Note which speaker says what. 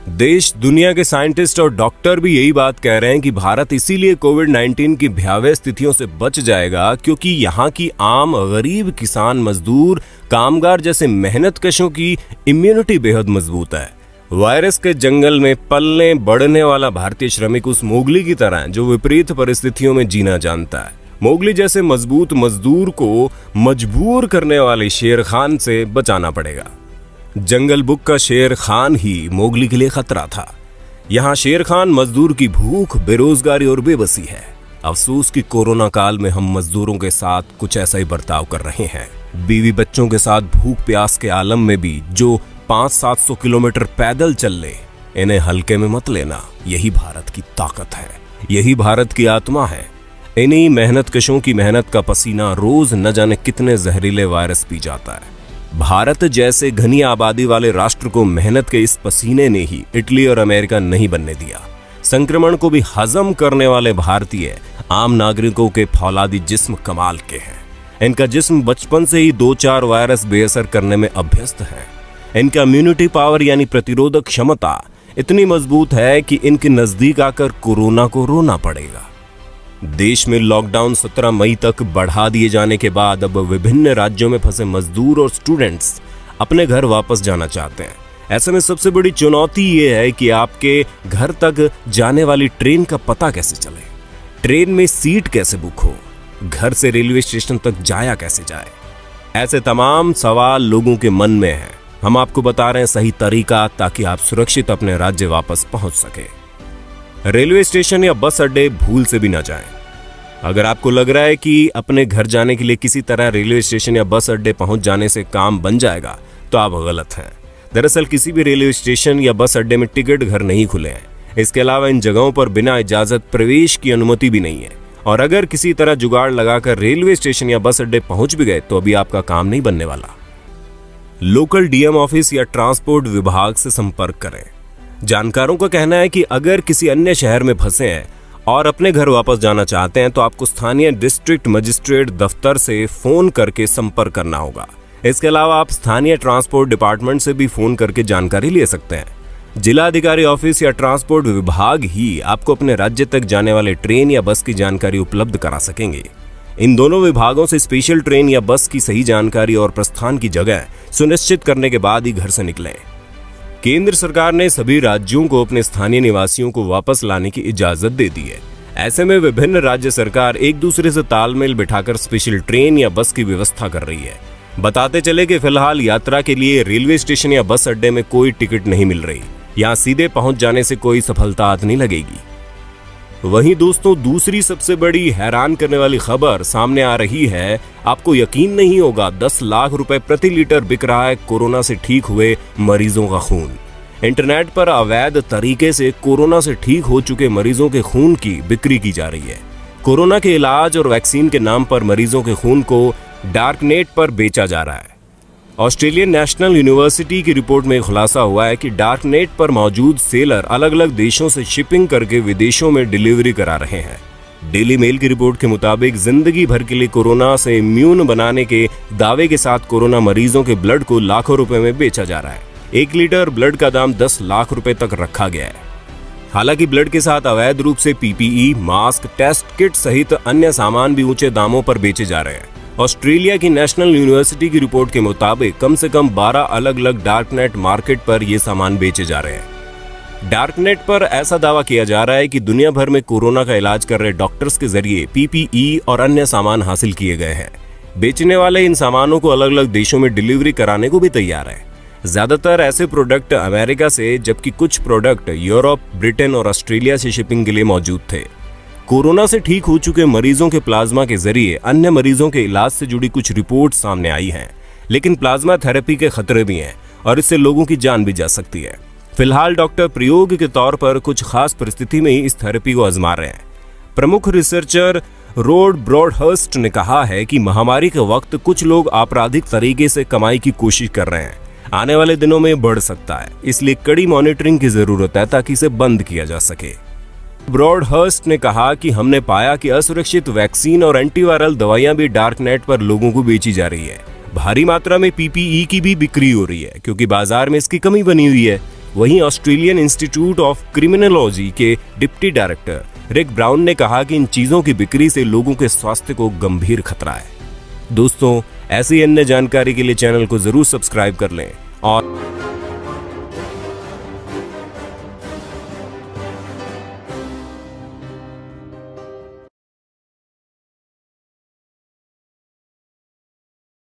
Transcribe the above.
Speaker 1: देश दुनिया के साइंटिस्ट और डॉक्टर भी यही बात कह रहे हैं कि भारत इसीलिए कोविड-19 की भयावह स्थितियों से बच जाएगा क्योंकि यहाँ की आम गरीब किसान मजदूर कामगार जैसे मेहनतकशों की इम्यूनिटी बेहद मजबूत है। वायरस के जंगल में पलने बढ़ने वाला भारतीय श्रमिक उस मोगली की तरह है जो विपरीत परिस्थितियों में जीना जानता है। मोगली जैसे मजबूत मजदूर को मजबूर करने वाले शेर खान से बचाना पड़ेगा। जंगल बुक का शेर खान ही मोगली के लिए खतरा था। यहाँ शेर खान मजदूर की भूख, बेरोजगारी और बेबसी है। अफसोस कि कोरोना काल में हम मजदूरों के साथ कुछ ऐसा ही बर्ताव कर रहे हैं। बीवी बच्चों के साथ भूख प्यास के आलम में भी जो 500-700 किलोमीटर पैदल चल ले, इन्हें हल्के में मत लेना। यही भारत की ताकत है, यही भारत की आत्मा है। इन्हीं मेहनतकशों की मेहनत का पसीना रोज न जाने कितने जहरीले वायरस पी जाता है। भारत जैसे घनी आबादी वाले राष्ट्र को मेहनत के इस पसीने ने ही इटली और अमेरिका नहीं बनने दिया। संक्रमण को भी हजम करने वाले भारतीय आम नागरिकों के फौलादी जिस्म कमाल के हैं। इनका जिस्म बचपन से ही 2-4 वायरस बेअसर करने में अभ्यस्त है। इनका इम्यूनिटी पावर यानी प्रतिरोधक क्षमता इतनी मजबूत है कि इनके नजदीक आकर कोरोना को रोना पड़ेगा। देश में लॉकडाउन 17 मई तक बढ़ा दिए जाने के बाद अब विभिन्न राज्यों में फंसे मजदूर और स्टूडेंट्स अपने घर वापस जाना चाहते हैं। ऐसे में सबसे बड़ी चुनौती ये है कि आपके घर तक जाने वाली ट्रेन का पता कैसे चले, ट्रेन में सीट कैसे बुक हो, घर से रेलवे स्टेशन तक जाया कैसे जाए। ऐसे तमाम सवाल लोगों के मन में हैं। हम आपको बता रहे हैं सही तरीका ताकि आप सुरक्षित अपने राज्य वापस पहुंच सके। रेलवे स्टेशन या बस अड्डे भूल से भी ना जाएं। अगर आपको लग रहा है कि अपने घर जाने के लिए किसी तरह रेलवे स्टेशन या बस अड्डे पहुंच जाने से काम बन जाएगा तो आप गलत हैं। दरअसल किसी भी रेलवे स्टेशन या बस अड्डे में टिकट घर नहीं खुले हैं। इसके अलावा इन जगहों पर बिना इजाजत प्रवेश की अनुमति भी नहीं है। और अगर किसी तरह जुगाड़ लगाकर रेलवे स्टेशन या बस अड्डे पहुंच भी गए तो अभी आपका काम नहीं बनने वाला। लोकल डीएम ऑफिस या ट्रांसपोर्ट विभाग से संपर्क करें। जानकारों का कहना है कि अगर किसी अन्य शहर में फंसे हैं और अपने घर वापस जाना चाहते हैं तो आपको स्थानीय डिस्ट्रिक्ट मजिस्ट्रेट दफ्तर से फोन करके संपर्क करना होगा। इसके अलावा आप स्थानीय ट्रांसपोर्ट डिपार्टमेंट से भी फोन करके जानकारी ले सकते हैं। जिला अधिकारी ऑफिस या ट्रांसपोर्ट विभाग ही आपको अपने राज्य तक जाने वाले ट्रेन या बस की जानकारी उपलब्ध करा सकेंगे। इन दोनों विभागों से स्पेशल ट्रेन या बस की सही जानकारी और प्रस्थान की जगह सुनिश्चित करने के बाद ही घर से निकलें। केंद्र सरकार ने सभी राज्यों को अपने स्थानीय निवासियों को वापस लाने की इजाजत दे दी है। ऐसे में विभिन्न राज्य सरकार एक दूसरे से तालमेल बिठाकर स्पेशल ट्रेन या बस की व्यवस्था कर रही है। बताते चले कि फिलहाल यात्रा के लिए रेलवे स्टेशन या बस अड्डे में कोई टिकट नहीं मिल रही। यहाँ सीधे पहुंच जाने से कोई सफलता हाथ नहीं लगेगी। वहीं दोस्तों, दूसरी सबसे बड़ी हैरान करने वाली खबर सामने आ रही है। आपको यकीन नहीं होगा, 10 लाख रुपए प्रति लीटर बिक रहा है कोरोना से ठीक हुए मरीजों का खून। इंटरनेट पर अवैध तरीके से कोरोना से ठीक हो चुके मरीजों के खून की बिक्री की जा रही है। कोरोना के इलाज और वैक्सीन के नाम पर मरीजों के खून को डार्कनेट पर बेचा जा रहा है। ऑस्ट्रेलियन नेशनल यूनिवर्सिटी की रिपोर्ट में खुलासा हुआ है कि डार्कनेट पर मौजूद सेलर अलग अलग देशों से शिपिंग करके विदेशों में डिलीवरी करा रहे हैं। डेली मेल की रिपोर्ट के मुताबिक जिंदगी भर के लिए कोरोना से इम्यून बनाने के दावे के साथ कोरोना मरीजों के ब्लड को लाखों रुपए में बेचा जा रहा है। 1 लीटर ब्लड का दाम 10 लाख रुपए तक रखा गया है। हालांकि ब्लड के साथ अवैध रूप से पीपीई, मास्क, टेस्ट किट सहित अन्य सामान भी ऊंचे दामों पर बेचे जा रहे हैं। ऑस्ट्रेलिया की नेशनल यूनिवर्सिटी की रिपोर्ट के मुताबिक कम से कम 12 अलग अलग डार्कनेट मार्केट पर ये सामान बेचे जा रहे हैं। डार्कनेट पर ऐसा दावा किया जा रहा है कि दुनिया भर में कोरोना का इलाज कर रहे डॉक्टर्स के जरिए पीपीई और अन्य सामान हासिल किए गए हैं। बेचने वाले इन सामानों को अलग अलग देशों में डिलीवरी कराने को भी तैयार है। ज्यादातर ऐसे प्रोडक्ट अमेरिका से, जबकि कुछ प्रोडक्ट यूरोप, ब्रिटेन और ऑस्ट्रेलिया से शिपिंग के लिए मौजूद थे। कोरोना से ठीक हो चुके मरीजों के प्लाज्मा के जरिए अन्य मरीजों के इलाज से जुड़ी कुछ रिपोर्ट सामने आई हैं, लेकिन प्लाज्मा थेरेपी के खतरे भी हैं और इससे लोगों की जान भी जा सकती है। फिलहाल डॉक्टर प्रयोग के तौर पर कुछ खास परिस्थिति में ही इस थेरेपी को आजमा रहे हैं। प्रमुख रिसर्चर रोड ब्रॉडहर्स्ट ने कहा है कि महामारी के वक्त कुछ लोग आपराधिक तरीके से कमाई की कोशिश कर रहे हैं। आने वाले दिनों में बढ़ सकता है, इसलिए कड़ी मॉनिटरिंग की जरूरत है ताकि इसे बंद किया जा सके। ब्रॉडहर्स्ट ने कहा कि हमने पाया कि असुरक्षित वैक्सीन और एंटीवायरल दवाइयां भी डार्कनेट पर लोगों को बेची जा रही है। भारी मात्रा में पीपीई की भी बिक्री हो रही है क्योंकि बाजार में इसकी कमी बनी हुई है। वहीं ऑस्ट्रेलियन इंस्टीट्यूट ऑफ क्रिमिनोलॉजी के डिप्टी डायरेक्टर रिक ब्राउन ने कहा कि इन चीजों की बिक्री से लोगों के स्वास्थ्य को गंभीर खतरा है। दोस्तों, ऐसी अन्य जानकारी के लिए चैनल को जरूर सब्सक्राइब कर लें और